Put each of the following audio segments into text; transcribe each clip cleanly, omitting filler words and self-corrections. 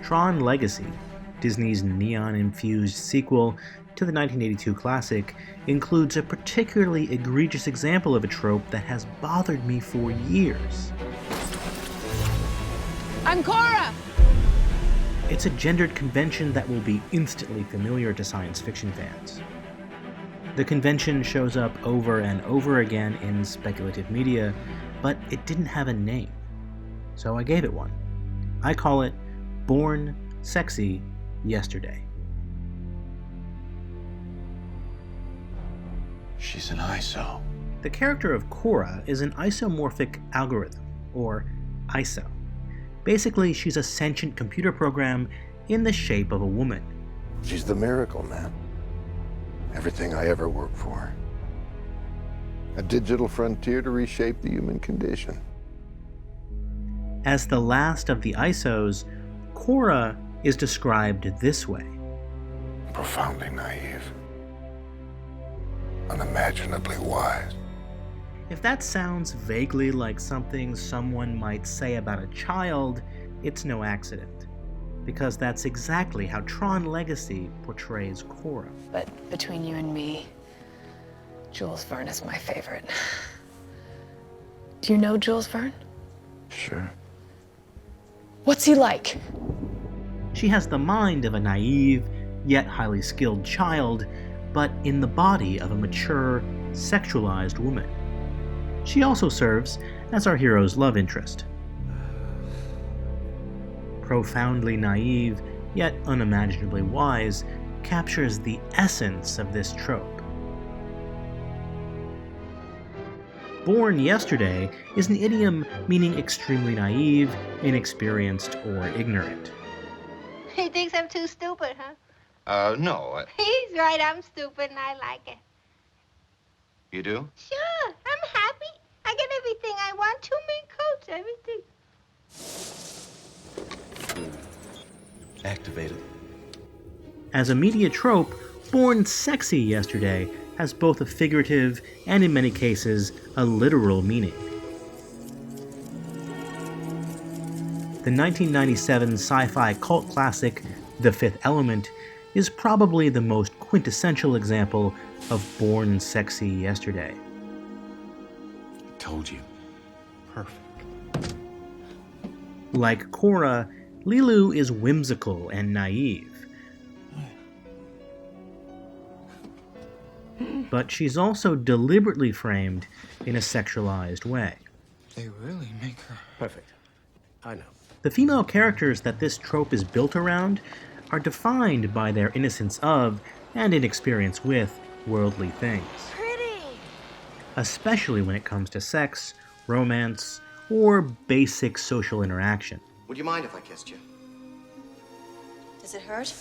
Tron Legacy, Disney's neon-infused sequel to the 1982 classic, includes a particularly egregious example of a trope that has bothered me for years. I'm Cora! It's a gendered convention that will be instantly familiar to science fiction fans. The convention shows up over and over again in speculative media, but it didn't have a name. So I gave it one. I call it Born Sexy Yesterday. She's an ISO. The character of Cora is an isomorphic algorithm, or ISO. Basically, she's a sentient computer program in the shape of a woman. She's the miracle, man. Everything I ever worked for. A digital frontier to reshape the human condition. As the last of the ISOs, Cora is described this way. Profoundly naive. Unimaginably wise. If that sounds vaguely like something someone might say about a child, it's no accident. Because that's exactly how Tron Legacy portrays Cora. But between you and me, Jules Verne is my favorite. Do you know Jules Verne? Sure. What's he like? She has the mind of a naive, yet highly skilled child, but in the body of a mature, sexualized woman. She also serves as our hero's love interest. Profoundly naive, yet unimaginably wise, captures the essence of this trope. Born yesterday is an idiom meaning extremely naive, inexperienced, or ignorant. He thinks I'm too stupid, huh? No. He's right, I'm stupid and I like it. You do? Sure, I'm happy. I get everything I want. 2 mink coats, everything. Activated. As a media trope, Born Sexy Yesterday has both a figurative and, in many cases, a literal meaning. The 1997 sci-fi cult classic, The Fifth Element, is probably the most quintessential example of Born Sexy Yesterday. Told you. Perfect. Like Cora, Lilu is whimsical and naive. But she's also deliberately framed in a sexualized way. They really make her perfect. I know. The female characters that this trope is built around are defined by their innocence of, and inexperience with, worldly things. Pretty. Especially when it comes to sex, romance, or basic social interaction. Would you mind if I kissed you? Does it hurt?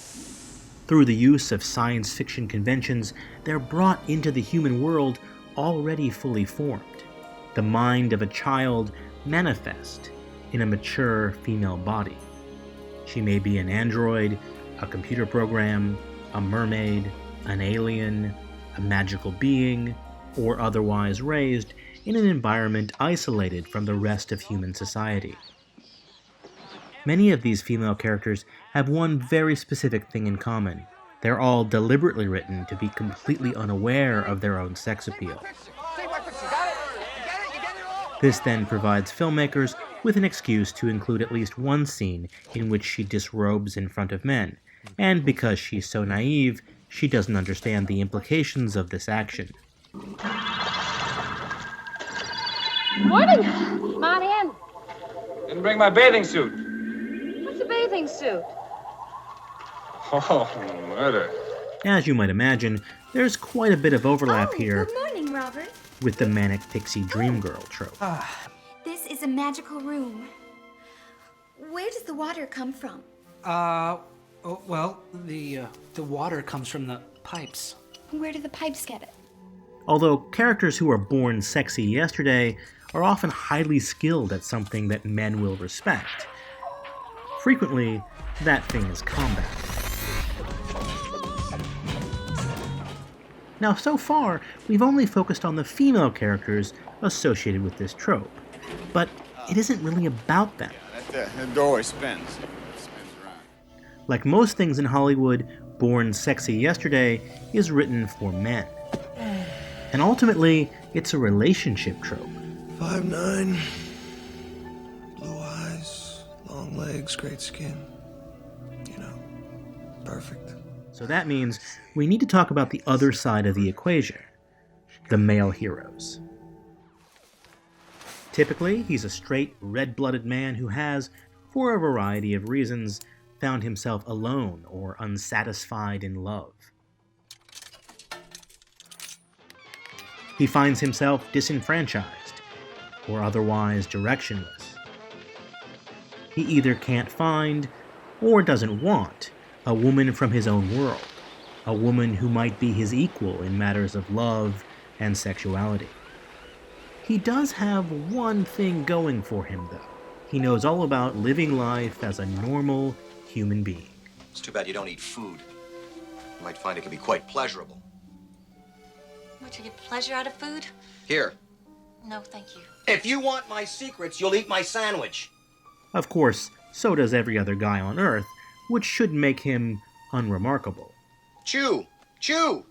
Through the use of science fiction conventions, they're brought into the human world already fully formed. The mind of a child manifest in a mature female body. She may be an android, a computer program, a mermaid, an alien, a magical being, or otherwise raised in an environment isolated from the rest of human society. Many of these female characters have one very specific thing in common. They're all deliberately written to be completely unaware of their own sex appeal. This then provides filmmakers with an excuse to include at least one scene in which she disrobes in front of men, and because she's so naive, she doesn't understand the implications of this action. Morning! Come on in. Didn't bring my bathing suit. What's a bathing suit? Oh, murder. As you might imagine, there's quite a bit of overlap here Good morning, Robert. with the manic pixie dream girl trope. This is a magical room. Where does the water come from? The water comes from the pipes. Where do the pipes get it? Although characters who are born sexy yesterday are often highly skilled at something that men will respect. Frequently, that thing is combat. Now, so far, we've only focused on the female characters associated with this trope, but it isn't really about them. The door always spins. Like most things in Hollywood, Born Sexy Yesterday is written for men. And ultimately, it's a relationship trope. 5'9", blue eyes, long legs, great skin. You know, perfect. So that means we need to talk about the other side of the equation, the male heroes. Typically, he's a straight, red-blooded man who has, for a variety of reasons, found himself alone or unsatisfied in love. He finds himself disenfranchised or otherwise directionless. He either can't find or doesn't want a woman from his own world, a woman who might be his equal in matters of love and sexuality. He does have one thing going for him, though. He knows all about living life as a normal human being. It's too bad you don't eat food. You might find it can be quite pleasurable. Would you get pleasure out of food? Here. No, thank you. If you want my secrets, you'll eat my sandwich. Of course, so does every other guy on Earth, which should make him unremarkable. Chew! Chew!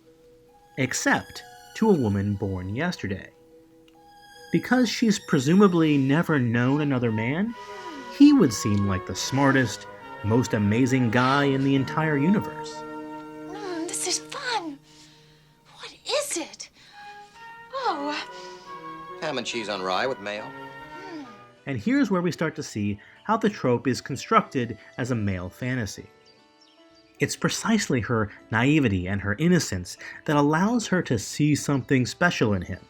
Except to a woman born yesterday. Because she's presumably never known another man, he would seem like the smartest, most amazing guy in the entire universe. This is fun. What is it? Oh. Ham and cheese on rye with mayo. And here's where we start to see how the trope is constructed as a male fantasy. It's precisely her naivety and her innocence that allows her to see something special in him,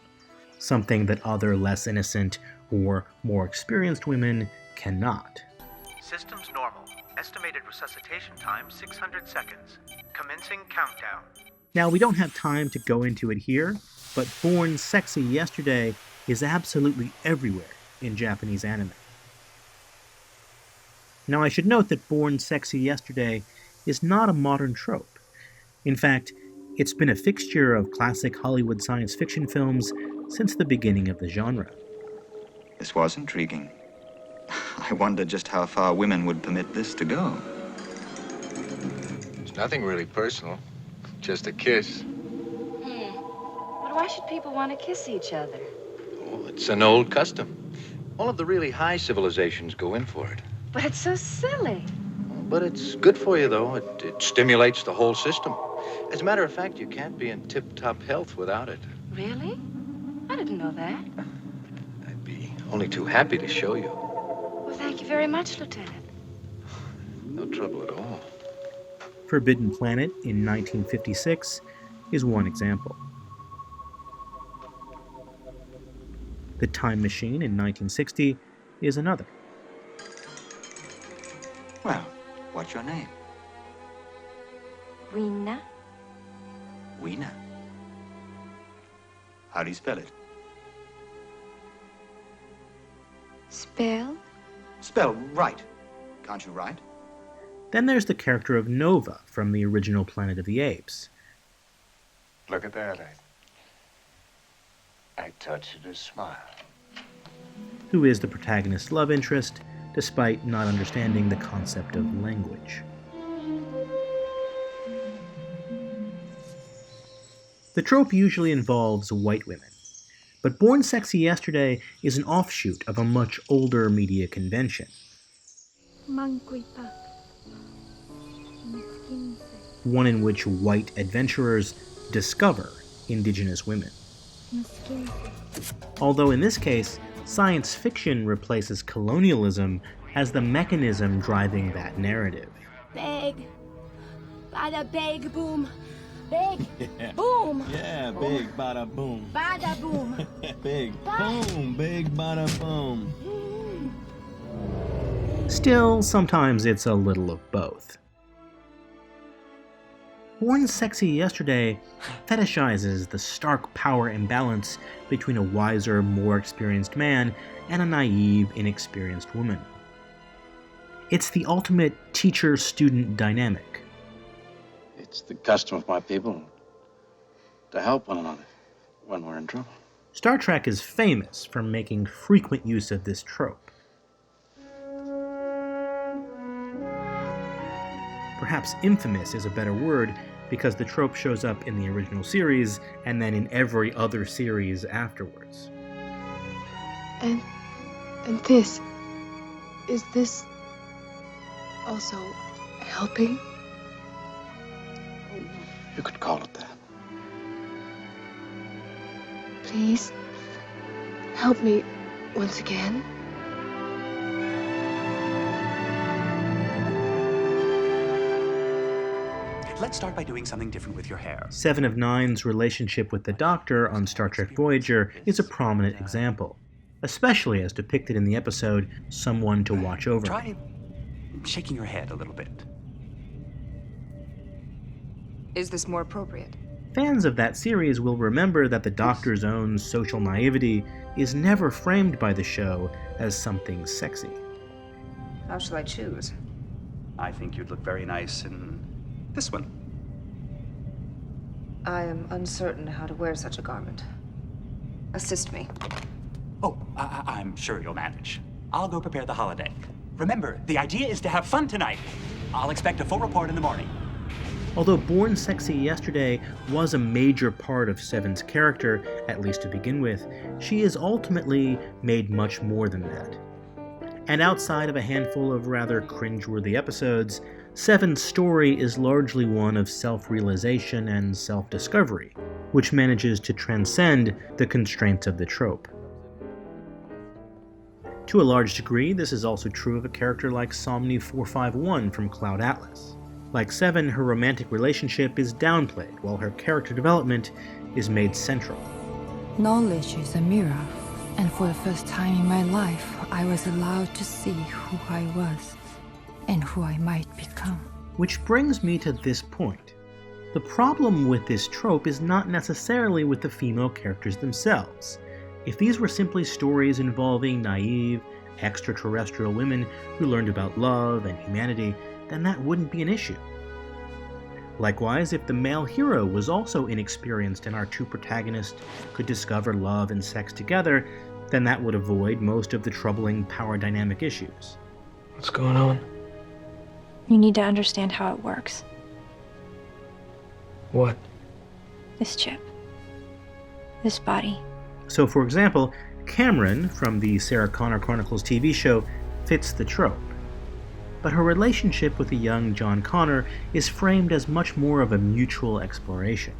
something that other less innocent or more experienced women cannot. Systems normal. Estimated resuscitation time 600 seconds. Commencing countdown. Now, we don't have time to go into it here, but Born Sexy Yesterday is absolutely everywhere in Japanese anime. Now, I should note that Born Sexy Yesterday is not a modern trope. In fact, it's been a fixture of classic Hollywood science fiction films since the beginning of the genre. This was intriguing. I wonder just how far women would permit this to go. It's nothing really personal. Just a kiss. But why should people want to kiss each other? Oh, it's an old custom. All of the really high civilizations go in for it. But it's so silly. But it's good for you, though. It stimulates the whole system. As a matter of fact, you can't be in tip-top health without it. Really? I didn't know that. I'd be only too happy to show you. Well, thank you very much, Lieutenant. No trouble at all. Forbidden Planet in 1956 is one example. The Time Machine in 1960 is another. Well, what's your name? Rena? Weena. How do you spell it? Spell? Spell right. Can't you write? Then there's the character of Nova from the original Planet of the Apes. Look at that. I touch it a smile. Who is the protagonist's love interest, despite not understanding the concept of language. The trope usually involves white women, but Born Sexy Yesterday is an offshoot of a much older media convention. One in which white adventurers discover indigenous women. Although in this case, science fiction replaces colonialism as the mechanism driving that narrative. Big. Bada big boom. Big. Yeah. Boom. Yeah, big bada boom. Bada boom. Big boom. Big bada boom. Still, sometimes it's a little of both. Born Sexy Yesterday fetishizes the stark power imbalance between a wiser, more experienced man and a naive, inexperienced woman. It's the ultimate teacher-student dynamic. It's the custom of my people to help one another when we're in trouble. Star Trek is famous for making frequent use of this trope. Perhaps infamous is a better word, because the trope shows up in the original series and then in every other series afterwards. And this... is this... also helping? You could call it that. Please, help me once again. Let's start by doing something different with your hair. 7 of 9's relationship with the Doctor on Star Trek Voyager is a prominent example, especially as depicted in the episode Someone to Watch Over Me. Try shaking your head a little bit. Is this more appropriate? Fans of that series will remember that the Doctor's own social naivety is never framed by the show as something sexy. How shall I choose? I think you'd look very nice in this one. I am uncertain how to wear such a garment. Assist me. Oh, I'm sure you'll manage. I'll go prepare the holodeck. Remember, the idea is to have fun tonight. I'll expect a full report in the morning. Although Born Sexy Yesterday was a major part of Seven's character, at least to begin with, she is ultimately made much more than that. And outside of a handful of rather cringeworthy episodes, Seven's story is largely one of self-realization and self-discovery, which manages to transcend the constraints of the trope. To a large degree, this is also true of a character like Somni 451 from Cloud Atlas. Like Seven, her romantic relationship is downplayed, while her character development is made central. Knowledge is a mirror, and for the first time in my life, I was allowed to see who I was and who I might become. Which brings me to this point. The problem with this trope is not necessarily with the female characters themselves. If these were simply stories involving naive, extraterrestrial women who learned about love and humanity, then that wouldn't be an issue. Likewise, if the male hero was also inexperienced and our two protagonists could discover love and sex together, then that would avoid most of the troubling power dynamic issues. What's going on? You need to understand how it works. What? This chip. This body. So, for example, Cameron from the Sarah Connor Chronicles TV show fits the trope. But her relationship with the young John Connor is framed as much more of a mutual exploration.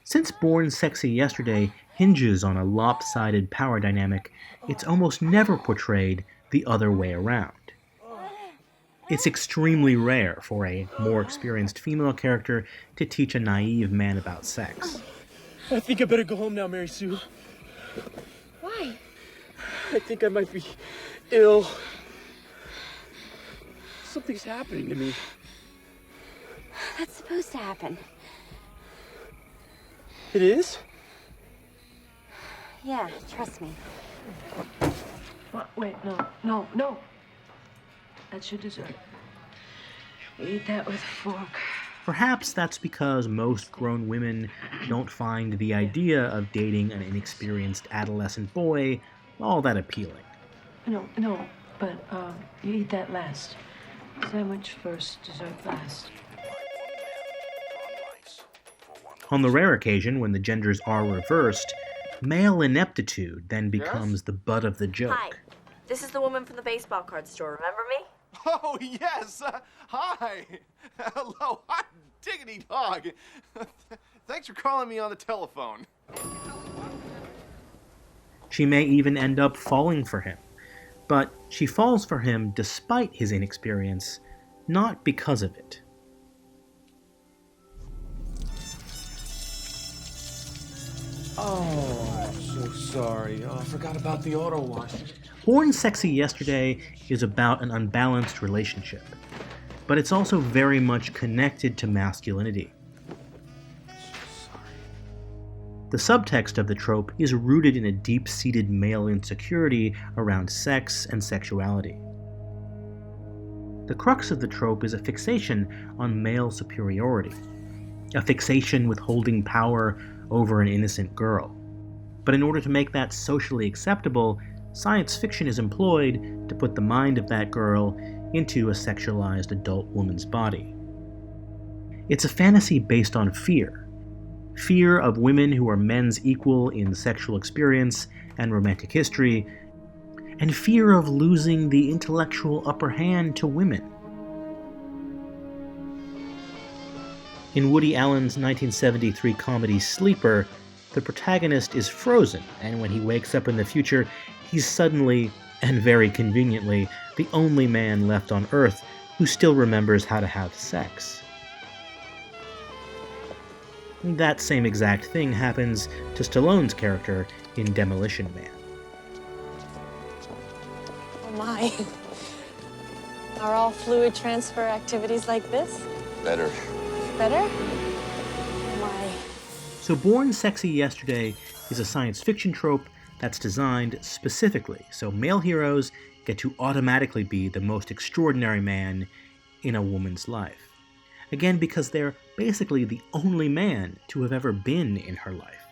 Since Born Sexy Yesterday hinges on a lopsided power dynamic, it's almost never portrayed the other way around. It's extremely rare for a more experienced female character to teach a naive man about sex. I think I better go home now, Mary Sue. Why? I think I might be ill. Something's happening to me. That's supposed to happen. It is? Yeah, trust me. What? Wait, no. That's your dessert. Eat that with a fork. Perhaps that's because most grown women don't find the idea of dating an inexperienced adolescent boy all that appealing. No, but you eat that last. Sandwich first, dessert last. On the rare occasion when the genders are reversed, male ineptitude then becomes the butt of the joke. Hi, this is the woman from the baseball card store, remember me? Oh, yes. Hi. Hello. Hot diggity dog. Thanks for calling me on the telephone. She may even end up falling for him. But she falls for him despite his inexperience, not because of it. Oh, I'm so sorry. Oh, I forgot about the auto wash. Born Sexy Yesterday is about an unbalanced relationship, but it's also very much connected to masculinity. The subtext of the trope is rooted in a deep-seated male insecurity around sex and sexuality. The crux of the trope is a fixation on male superiority, a fixation with holding power over an innocent girl. But in order to make that socially acceptable, science fiction is employed to put the mind of that girl into a sexualized adult woman's body. It's a fantasy based on fear. Fear of women who are men's equal in sexual experience and romantic history, and fear of losing the intellectual upper hand to women. In Woody Allen's 1973 comedy Sleeper, the protagonist is frozen, and when he wakes up in the future, he's suddenly, and very conveniently, the only man left on Earth who still remembers how to have sex. That same exact thing happens to Stallone's character in Demolition Man. Oh my. Are all fluid transfer activities like this? Better. Better? Why? So Born Sexy Yesterday is a science fiction trope that's designed specifically so male heroes get to automatically be the most extraordinary man in a woman's life. Again, because they're basically the only man to have ever been in her life.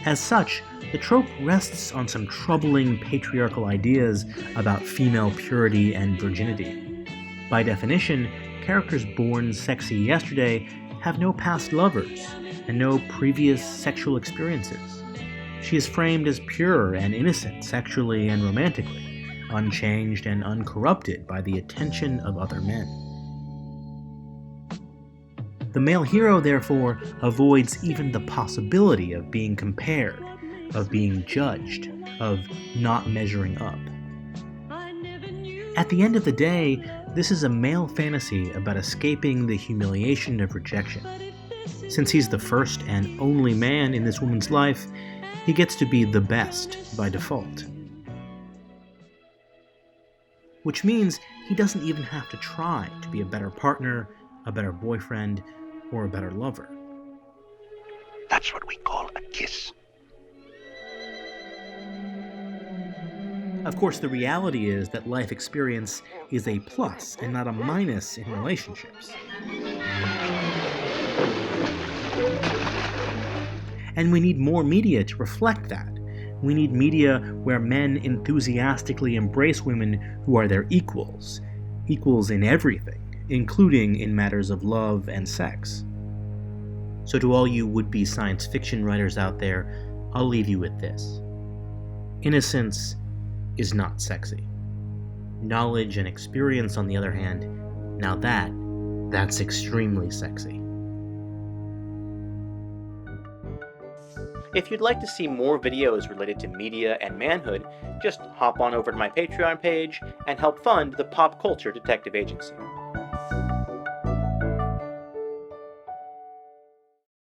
As such, the trope rests on some troubling patriarchal ideas about female purity and virginity. By definition, characters born sexy yesterday have no past lovers and no previous sexual experiences. She is framed as pure and innocent sexually and romantically, unchanged and uncorrupted by the attention of other men. The male hero, therefore, avoids even the possibility of being compared, of being judged, of not measuring up. At the end of the day, this is a male fantasy about escaping the humiliation of rejection. Since he's the first and only man in this woman's life, he gets to be the best by default. Which means he doesn't even have to try to be a better partner, a better boyfriend, or a better lover. That's what we call a kiss. Of course, the reality is that life experience is a plus and not a minus in relationships. And we need more media to reflect that. We need media where men enthusiastically embrace women who are their equals, equals in everything, including in matters of love and sex. So to all you would-be science fiction writers out there, I'll leave you with this. Innocence is not sexy. Knowledge and experience, on the other hand, now that's extremely sexy. If you'd like to see more videos related to media and manhood, just hop on over to my Patreon page and help fund the Pop Culture Detective Agency.